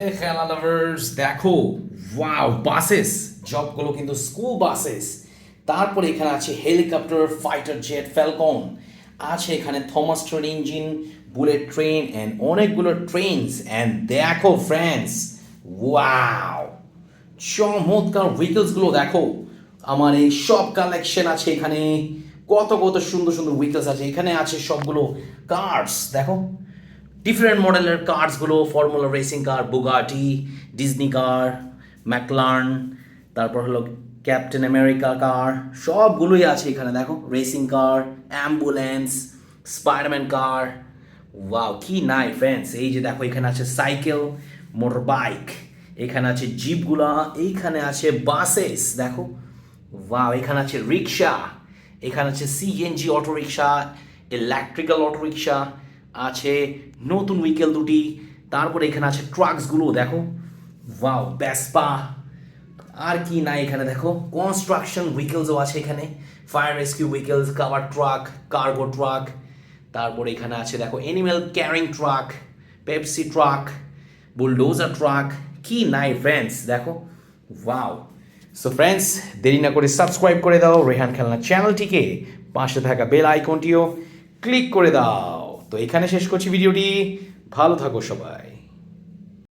খেলা লাভার্স দেখো, wow buses জবগুলো কিন্তু স্কুল বাসেস। তারপরে এখানে আছে হেলিকপ্টার, ফাইটার জেট, ফ্যালকন, আছে এখানে Thomas train engine, bullet train and অনেকগুলো ট্রেনস। অ্যান্ড দেখো ফ্রেন্ডস, ওয়াও চমৎকার ভেহিকলসগুলো দেখো। আমার এই সব কালেকশন আছে এখানে। কত কত সুন্দর সুন্দর ভেহিকলস আছে এখানে। আছে সবগুলো কার্স দেখো, ডিফারেন্ট মডেলের কার্সগুলো, formula racing car, Bugatti, Disney car, McLaren, তারপর হলো ক্যাপ্টেন আমেরিকা কার, সবগুলোই আছে এখানে দেখো। Racing car, ambulance, Spiderman car. Wow কি নাই ফ্রেন্ডস, এই যে দেখো এখানে আছে সাইকেল, মোটর বাইক, এখানে আছে জিপগুলা, এইখানে আছে বাসেস দেখো। ওয়াও এখানে আছে রিক্সা, এখানে আছে CNG auto rickshaw, electrical auto rickshaw, আছে নতুন উইকেল দুটি। তারপরে এখানে আছে ট্রাকসগুলো দেখো। ওয়াও বেসপা, আর কি নাই এখানে দেখো। কনস্ট্রাকশন উইকেলসও আছে এখানে, fire rescue vehicles, cover truck, cargo truck. তারপরে এখানে আছে দেখো animal carrying truck, Pepsi truck, bulldozer truck. কি নাই ফ্রেন্ডস দেখো। ওয়াও, সো ফ্রেন্ডস দেরি না করে সাবস্ক্রাইব করে দাও রেহান খেলনা চ্যানেলটিকে, পাশে থাকা বেল আইকনটিও ক্লিক করে দাও। তো এখানে শেষ করছি ভিডিওটি, ভালো থাকো সবাই।